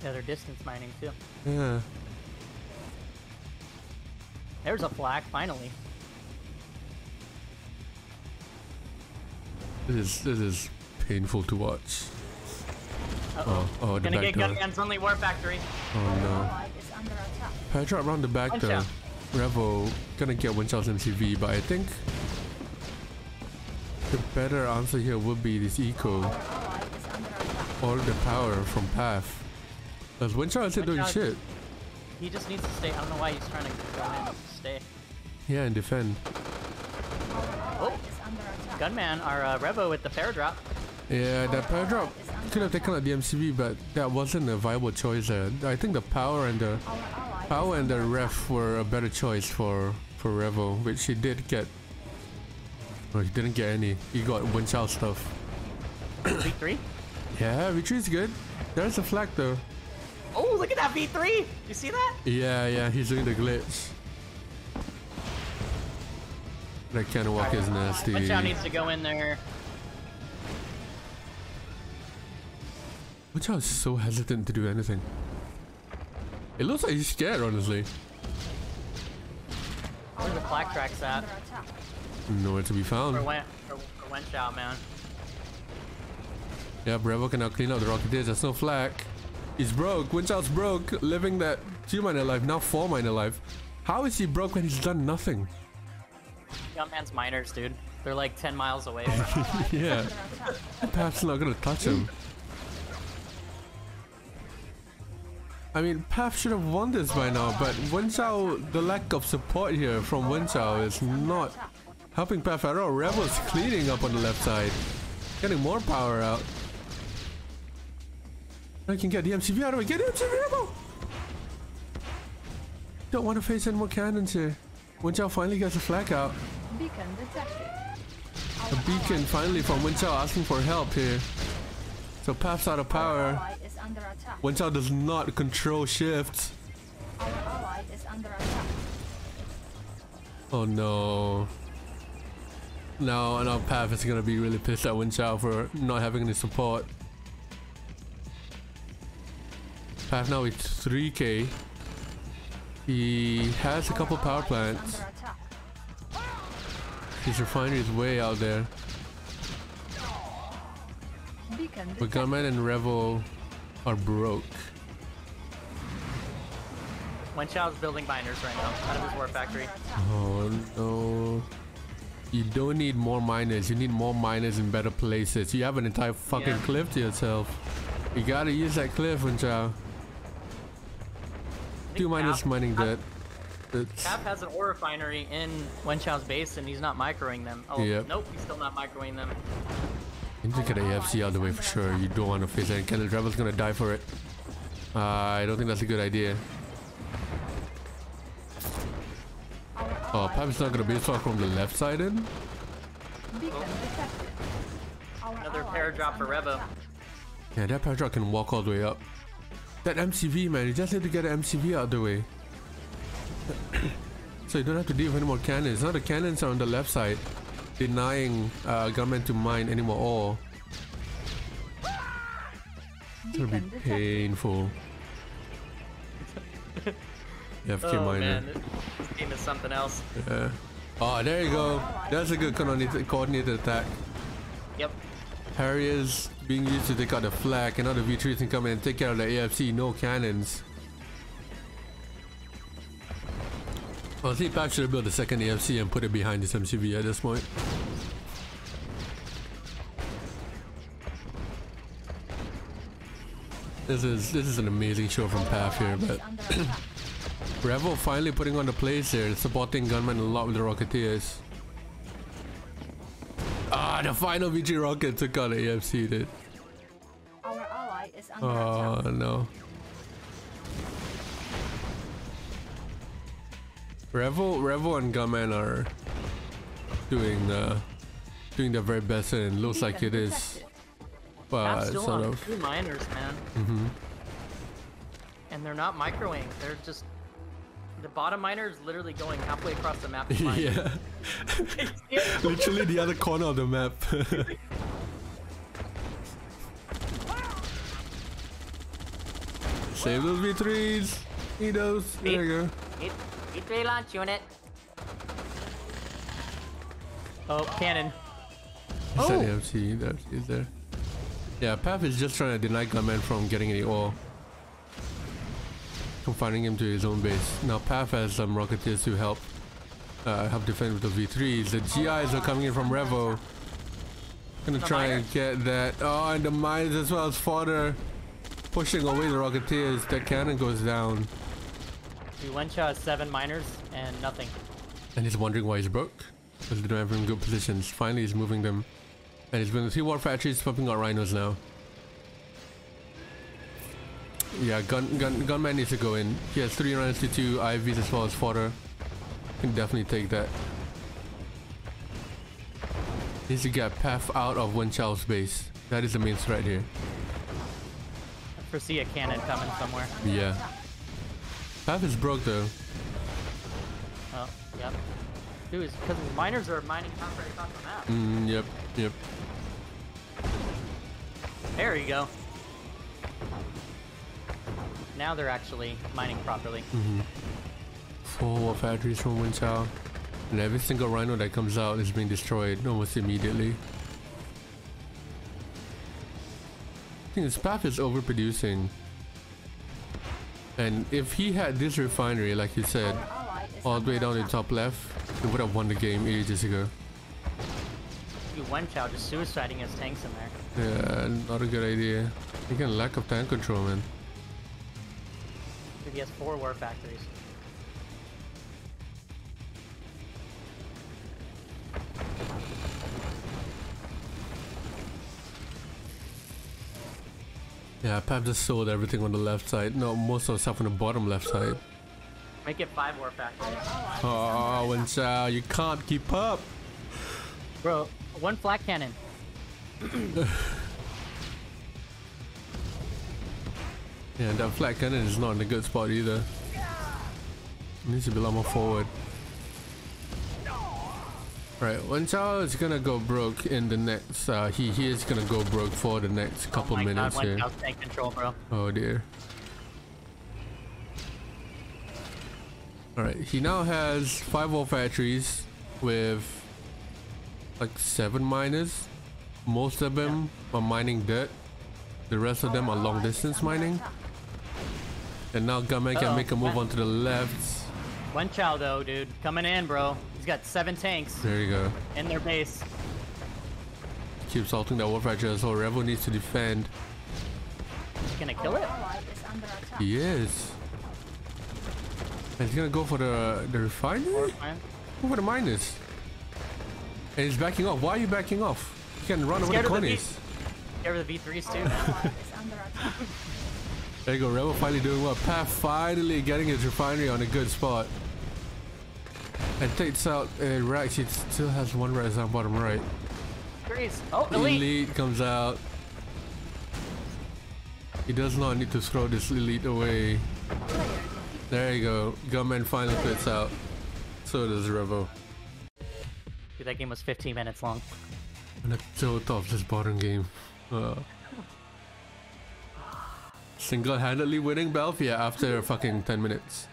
Yeah, they're distance mining too. Yeah. There's a flag, finally. This is painful to watch. Oh, the gonna back get door. Gunman's only War Factory. Oh no. Pair drop around the back though. Revo gonna get Wenchao's MCV, but I think the better answer here would be this eco or the power from Path. Because Wenchao isn't doing shit. He just needs to stay. I don't know why he's trying to go in and stay. Yeah, and defend. Oh, Gunman, or Revo with the fair drop. Yeah, that power drop could have taken out the MCV, but that wasn't a viable choice there. I think the power and the ref were a better choice for Revo, which he did get. Well, he didn't get any. He got Wenchao stuff. V3? Yeah, V3 is good. There's a flag though. Oh, look at that V3! You see that? Yeah, he's doing the glitch. That cannon walk is nasty. Wenchao needs to go in there. Wenchao is so hesitant to do anything. It looks like he's scared, honestly. Where the flag tracks at? Nowhere to be found. For Wenchao, man. Yeah, Revo can now clean up the Rocketeers. There's no flag. He's broke. Wenchao's broke. Living that 2 minor life, now 4 minor life. How is he broke when he's done nothing? Gunman's miners, dude. They're like 10 miles away. Yeah. Path's not gonna touch him. I mean, Path should have won this by now, but Wenchao, the lack of support here from Wenchao is not helping Path at all. Revo's cleaning up on the left side, getting more power out. I can get the MCV out of it. Get the MCV, Revo! Don't want to face any more cannons here. Wenchao finally gets a flag out. Beacon detected. A beacon finally from Wenchao asking for help here. So Path's out of power. Wenchao does not control shifts. Our ally is under attack. Oh no. Now Path is gonna be really pissed at Wenchao for not having any support. Path now with 3k. He has a couple power plants. His refinery is way out there. But Gunman and Revo are broke. Wenchao's building miners right now out of his War Factory. Oh no. You don't need more miners. You need more miners in better places. You have an entire fucking cliff to yourself. You gotta use that cliff, Wenchao. 2 miners mining that. Cap has an ore refinery in Wenchao's base and he's not microing them. Oh, nope, he's still not microing them. You need to get AFC out of the way for sure. You don't want to face it. Kendall Travel's gonna die for it. I don't think that's a good idea. Oh, Pap's not gonna base talk from the left side in. Another paradrop for Revo. Yeah, that paradrop can walk all the way up. That MCV, man, you just need to get an MCV out of the way. So you don't have to deal with any more cannons. Now the cannons are on the left side, denying Gunman to mine any more ore. It's gonna be painful. FK miner. Man, this team is something else. Yeah. Oh, there you go. That's a good coordinated attack. Yep. Harriers being used to take out the flag, and now the V3s can come in and take care of the AFC. No cannons. I think Pap should have built a second AFC and put it behind this MCV at this point. This is an amazing show from Paf here, but Revo finally putting on the plays here, supporting Gunman a lot with the Rocketeers. Ah, the final VG rocket took out the AFC, dude. Our ally is under Oh attack. no. Revo and Gunman are doing their very best, and it looks like it is. But still sort on of 2 miners, man. And they're not microing. They're just the bottom miner is literally going halfway across the map. To mine. Yeah. Literally the other corner of the map. Save those V3s. Need those. There you go. V3 launch unit. Oh, cannon. Is that the MC? The MC is there. Yeah, Path is just trying to deny Gunman from getting any ore. Confining him to his own base. Now Path has some Rocketeers to help defend with the V3s. The GIs are coming in from Revo. Gonna try and get that. Oh, and the mines as well as fodder. Pushing away the Rocketeers. That cannon goes down. Dude, Wenchao has 7 miners and nothing. And he's wondering why he's broke. Because they don't have him in good positions. Finally he's moving them. And he's been 3 war factories pumping out rhinos now. Yeah, Gunman needs to go in. He has 3 rhinos to 2 IVs as well as fodder. Can definitely take that. Needs to get Path out of Wenchao's base. That is the main threat here. I foresee a cannon coming somewhere. Yeah. Path is broke though. Oh, yep. Dude, it's because the miners are mining halfway across the map. Yep. There you go. Now they're actually mining properly. 4 war factories from Wenchao. And every single rhino that comes out is being destroyed almost immediately. I think his Path is overproducing. And if he had this refinery, like you said, all the way down to the top left, he would have won the game ages ago. Dude, Wenchao just suiciding his tanks in there. Yeah, not a good idea. Again, lack of tank control, man. Dude, he has 4 war factories. Yeah, Pap just sold everything on the left side. No, most of the stuff on the bottom left side. Make it 5 war factories. Oh, Wenchao, you can't keep up. Bro, 1 flak cannon. Yeah, that flat cannon is not in a good spot either. It needs to be a lot more forward. Right, Wenchao is gonna go broke in the next. He is gonna go broke for the next couple minutes God, here. Wenchao's tank control, bro. Oh dear. Alright, he now has 5 war factories with like 7 miners. Most of them are mining dirt. The rest of them are long distance mining. And now Gunman can make a move onto the left. Wenchao though, dude, coming in, bro. He's got 7 tanks. There you go. In their base. Keep salting that war factory as well. Revo needs to defend. He's gonna kill it? He is. And he's gonna go for the refinery? Go for the miners. And he's backing off. Why are you backing off? You can run over the corners. Get rid of the V3s too, man. There you go, Revo finally doing well. Path finally getting his refinery on a good spot. And takes out Rex. He still has 1 Rex on bottom right. Oh, elite comes out. He does not need to throw this elite away. There you go. Gunman finally quits out. So does Revo. Dude, that game was 15 minutes long. And a tilt off this bottom game. Single-handedly winning Belfia after fucking 10 minutes.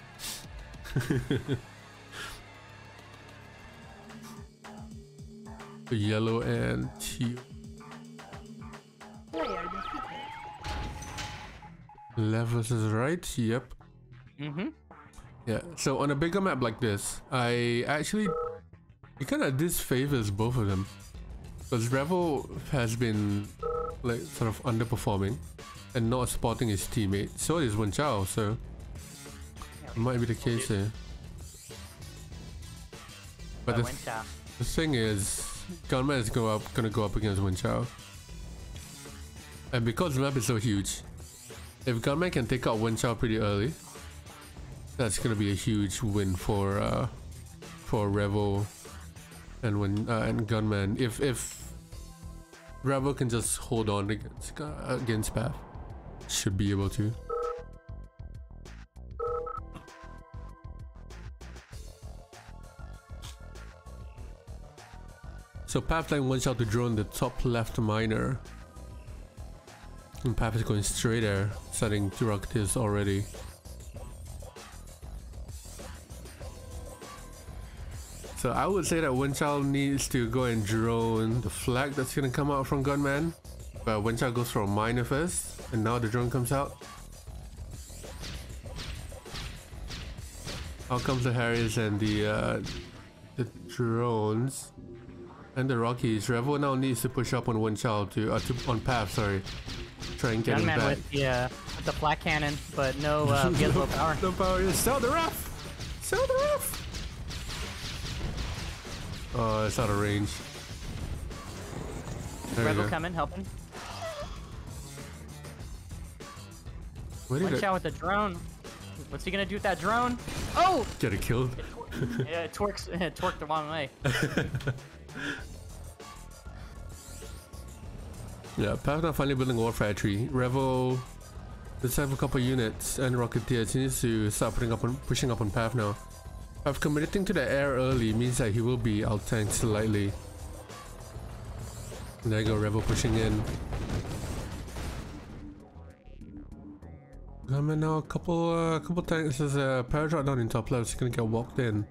Yellow and teal. Left versus right, yep. Yeah, so on a bigger map like this, it kind of disfavors both of them. Because Revo has been like sort of underperforming and not spotting his teammate. So is Wenchao, so it might be the case here. But the thing is, Gunman is gonna go up against Wenchao. And because the map is so huge, if Gunman can take out Wenchao pretty early, That's gonna be a huge win for Revo and Gunman. If Revo can just hold on against Path, should be able to. So Path line Wenchao to drone the top left miner. And Path is going straight there, setting 2 Rocketeers already. So I would say that Wenchao needs to go and drone the flag that's gonna come out from Gunman. But Wenchao goes for a miner first, and now the drone comes out. Out comes the Harriers and the drones. And the Rockies. Revo now needs to push up on Wenchao on Path, sorry. Try and get him back. With the flat cannon, but no he has low power. No power. Sell the ref! Sell the ref! Oh, it's out of range. Revo coming, helping. Wenchao with the drone. What's he gonna do with that drone? Oh! Get it killed. Yeah, it twerked the wrong way. Yeah, Path now finally building a war factory. Revo does have a couple units and Rocketeers. He needs to start pushing up on Path now. Path committing to the air early means that he will be out tanked slightly. There you go, Revo pushing in. Gunman now a couple tanks as a Paradrop down in top left. He's gonna get walked in.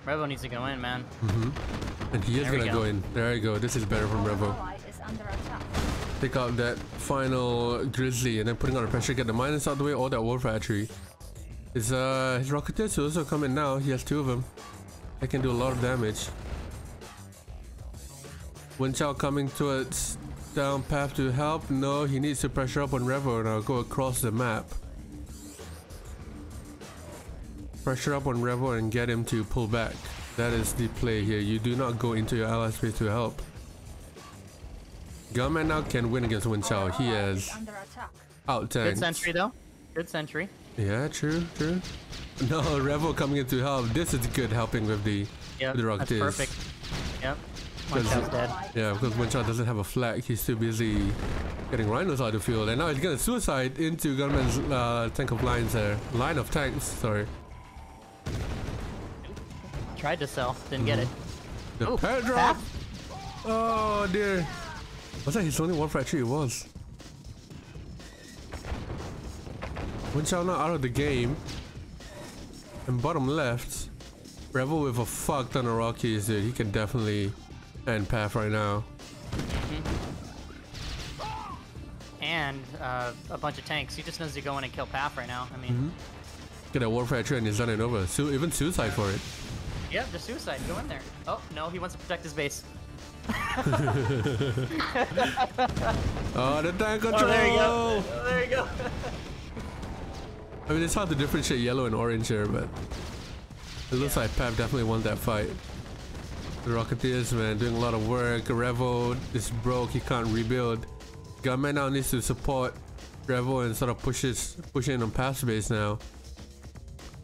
Revo needs to go in, man. And he is gonna go in. There you go. This is better from Revo. Take out that final Grizzly and then putting on the pressure, get the miners out of the way, all that war factory. His Rocketeers will also come in now. He has 2 of them. They can do a lot of damage. Wenchao coming towards down Path to help. No, he needs to pressure up on Revo now. Go across the map. Pressure up on Revo and get him to pull back. That is the play here. You do not go into your ally space to help. Gunman now can win against Wenchao. He has out tanked. Good sentry though. Good sentry. Yeah, true. No, Revo coming in to help. This is good helping with the Rocketeers. That's perfect. Yep. Wenchao's dead. Yeah, because Wenchao doesn't have a flag. He's too busy getting rhinos out of the field. And now he's gonna suicide into Gunman's tank of lines there. Line of tanks, sorry. Tried to sell, didn't get it. The Paradrop! Oh dear. Was that his only war factory? It was. Wenchao now out of the game. And bottom left, Revo with a fuck ton of Rockies, dude. He can definitely end Path right now. And a bunch of tanks. He just needs to go in and kill Path right now. I mean, get a war factory and he's done it over. Even suicide for it. Yep, just suicide. Go in there. Oh no, he wants to protect his base. Oh, the tank control! Oh, there you go. Oh, there you go. I mean, it's hard to differentiate yellow and orange here, but it looks like Path definitely won that fight. The Rocketeers, man, doing a lot of work. Revo is broke, he can't rebuild. Gunman now needs to support Revo and sort of push in on Path's base now.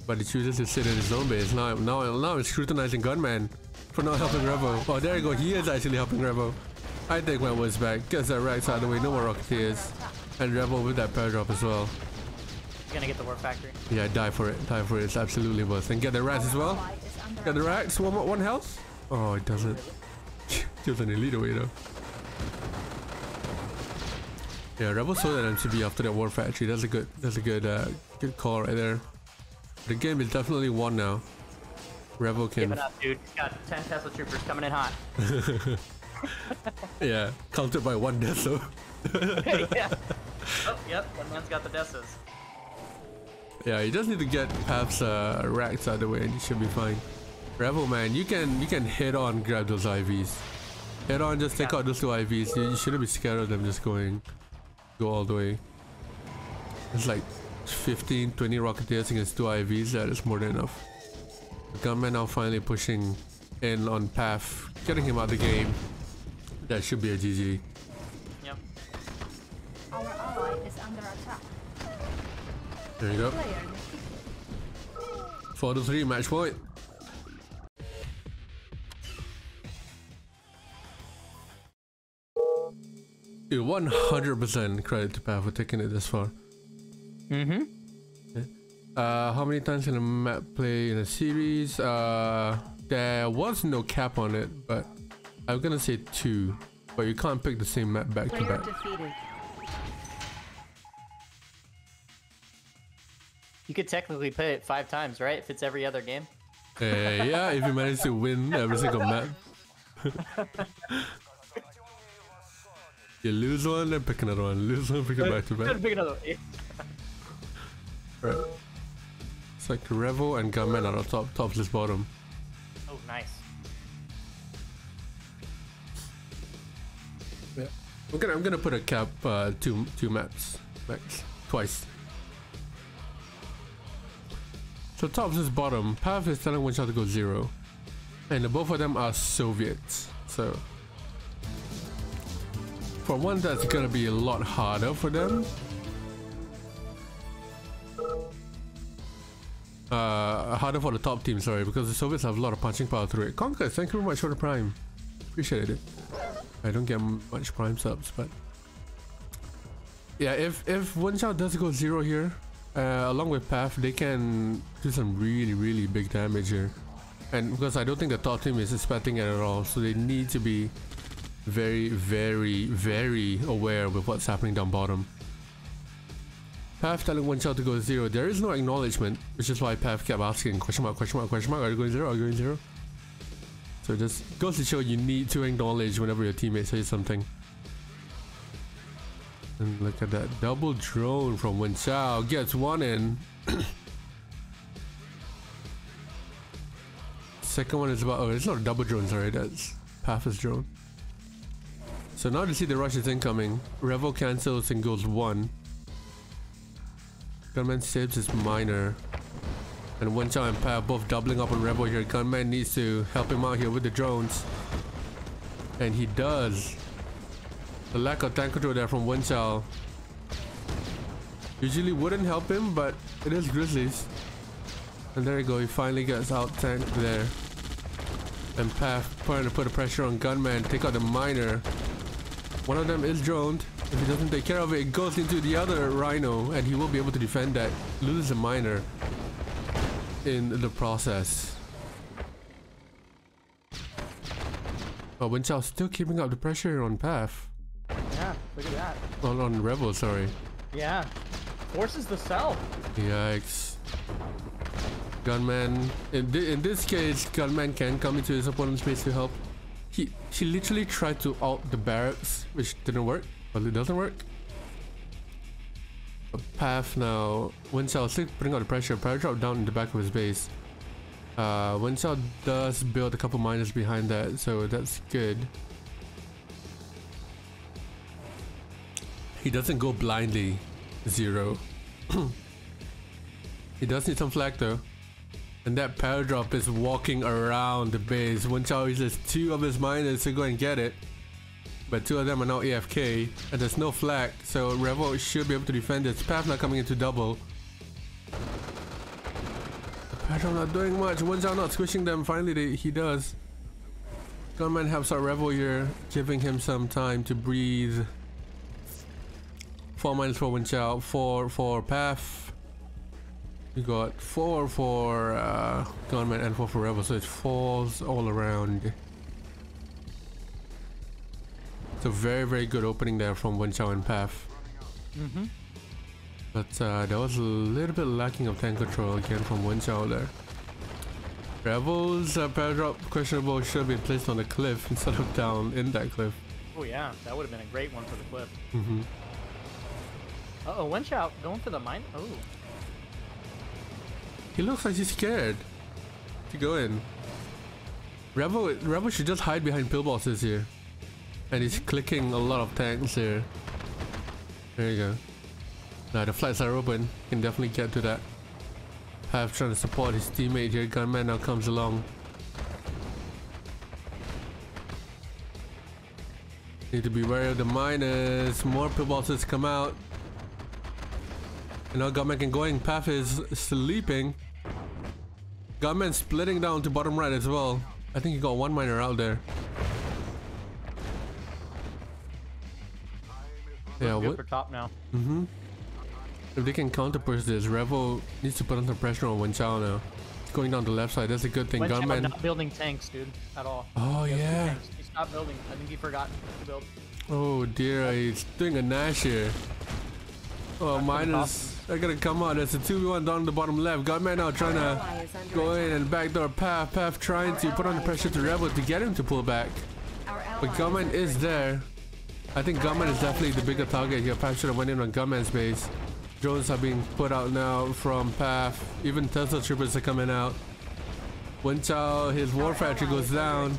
But he chooses to sit in his own base. Now I'm scrutinizing Gunman for not helping Revo. Oh, there you go, he is actually helping Revo. I take my words back. Gets that Rex out of the way, no more Rocketeers. And Revo with that Paradrop as well. You're gonna get the war factory. Yeah, die for it. Die for it. It's absolutely worth. And get the rats as well. Get the rats. One health. Oh, it doesn't. Kills an elite away though. Yeah, Revo sold that MCB after that war factory. That's a good call right there. The game is definitely won now. Revo can. Give it up, dude. He's got 10 Tesla troopers coming in hot. Yeah, countered by 1 death though. Yeah. Oh, yep. One man's got the Dessas. Yeah, you just need to get Path's racks out of the way and you should be fine. Revo, man, you can head on grab those IVs. Head on, just take out those 2 IVs. You shouldn't be scared of them just go all the way. It's like 15, 20 Rocketeers against 2 IVs. That is more than enough. The Gunman now finally pushing in on Path, getting him out of the game. That should be a GG. Yep. Our ally is under attack. There you go. 4-3 match point. Dude, 100% credit to Pav for taking it this far. Mm-hmm. Okay. How many times can a map play in a series? There was no cap on it, but I'm gonna say 2. But you can't pick the same map back to back. Defeated. You could technically play it 5 times, right? If it's every other game. Yeah, if you manage to win every single map. You lose one, then pick another one. Lose one, pick it back to back. Pick another one. Right. It's like Revo and Gunman are the top, topless bottom. Oh, nice. Yeah. I'm gonna put a cap two maps max twice. So top is bottom. Pav is telling Wenchao to go 0, and the both of them are Soviets. So for one, that's gonna be a lot harder for them. Harder for the top team, sorry, because the Soviets have a lot of punching power through it. Conquer, thank you very much for the prime. Appreciate it. I don't get much prime subs, but yeah, if Wenchao does go 0 here, along with Pav, they can do some really big damage here. And because I don't think the top team is expecting it at all, so they need to be very aware with what's happening down bottom. Pav telling Wenchao to go 0. There is no acknowledgement, which is why Pav kept asking question mark, are you going 0? Are you going 0? So it just goes to show you need to acknowledge whenever your teammate says something. And look at that double drone from Wenchao, gets one in. Second one is about, oh, it's not a double drone, sorry, that's Pav's drone. So now you see the rush is incoming. Revo cancels and goes 1. Gunman saves his miner. And Wenchao and Pav both doubling up on Revo here. Gunman needs to help him out here with the drones. And he does. The lack of tank control there from Wenchao usually wouldn't help him, but it is Grizzlies. And there you go, he finally gets out tanked there. And Pav trying to put the pressure on Gunman, take out the miner. One of them is droned. If he doesn't take care of it, it goes into the other Rhino, and he will be able to defend that. Loses the miner in the process. Oh, Wenchao still keeping up the pressure on Pav. Yeah, look at that. On Revo, sorry. Yeah. Forces the cell. Yikes. Gunman, in this case, Gunman can come into his opponent's space to help. He literally tried to ult the barracks, which didn't work. Well, it doesn't work. But Pav now, Wenchao still putting out the pressure. Power drop down in the back of his base. Wenchao does build a couple miners behind that, so that's good. He doesn't go blindly 0. He does need some flag though. And that power drop is walking around the base. Wenchao uses 2 of his miners to go and get it. But 2 of them are now AFK. And there's no flag. So Revo should be able to defend this. Pav not coming into double. The power drop not doing much. Wenchao not squishing them. Finally he does. Gunman helps out Revo here, giving him some time to breathe. 4 minus for Wenchao, 4 for Pav. We got 4 for Gunman and 4 for Revo, so it falls all around. It's a very good opening there from Wenchao and Pav. But there was a little bit lacking of tank control again from Wenchao there. Revo's power drop questionable, should have been placed on the cliff instead of down in that cliff. Oh yeah, that would have been a great one for the cliff. Uh-oh, Wenchao going for the mine. Oh. He looks like he's scared to go in. Revo should just hide behind pill bosses here. And he's clicking a lot of tanks here. There you go. Now the flights are open. Can definitely get to that. Pav trying to support his teammate here. Gunman now comes along. Need to be wary of the miners. More pill bosses come out. And now Gunman can go in. Path is sleeping. Gunman splitting down to bottom right as well. I think he got one miner out there. Yeah, good for top now. Mm-hmm. If they can counterpush this, Revo needs to put on some pressure on Wenchao now. He's going down the left side. That's a good thing. Wenchao Gunman not building tanks, dude, at all. Oh yeah. He stopped building. I think he forgot to build. Oh dear, he's doing a Nash here. Oh, minus. They're gonna come out. There's a 2v1 down the bottom left. Gunman now trying to go in and backdoor Path. Path trying to put on the pressure to Revo to get him to pull back. But Gunman is there. I think Gunman is definitely the bigger target here. Path should have went in on Gunman's base. Drones are being put out now from Path. Even Tesla troopers are coming out. Wenchao, his war factory goes down.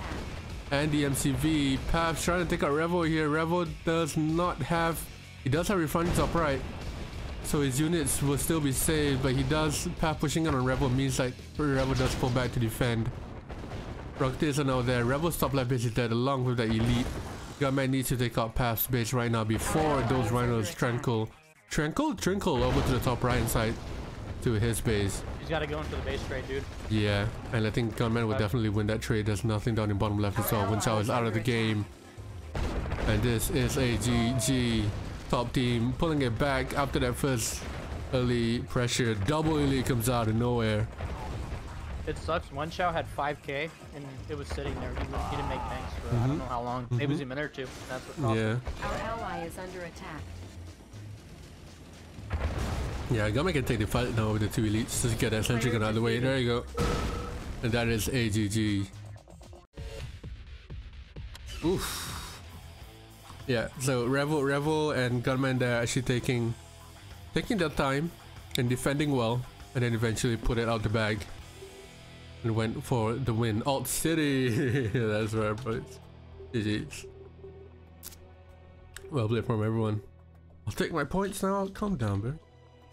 And the MCV. Path trying to take out Revo here. Revo does not have... He does have refining top right. So his units will still be saved. But he does... Path pushing on Revo means like Revo does pull back to defend. Rocketeers are now there. Revo's top left base is dead along with the elite. Gunman needs to take out Path's base right now before those rhinos trinkle over to the top right side to his base. He's got to go into the base trade, dude. Yeah, and I think Gunman will definitely win that trade. There's nothing down in bottom left as well. Wenchao is out of the game. And this is a GG. Top team pulling it back after that first early pressure. Double elite comes out of nowhere. It sucks. Wenchao had 5k and it was sitting there. He didn't make tanks for I don't know how long. Maybe it was a minute or two. That's what cost him. Our ally is under attack. Yeah, Gunman can take the fight now with the two elites. Just get that sentry gun out of the way. There you go. And that is AGG. Oof. Yeah, so Revo and Gunman they're actually taking their time and defending well, and then eventually put it out the bag and went for the win. Alt City. That's right, but GG's. Well played from everyone. I'll take my points now. Calm down, bro.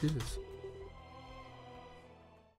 Jesus.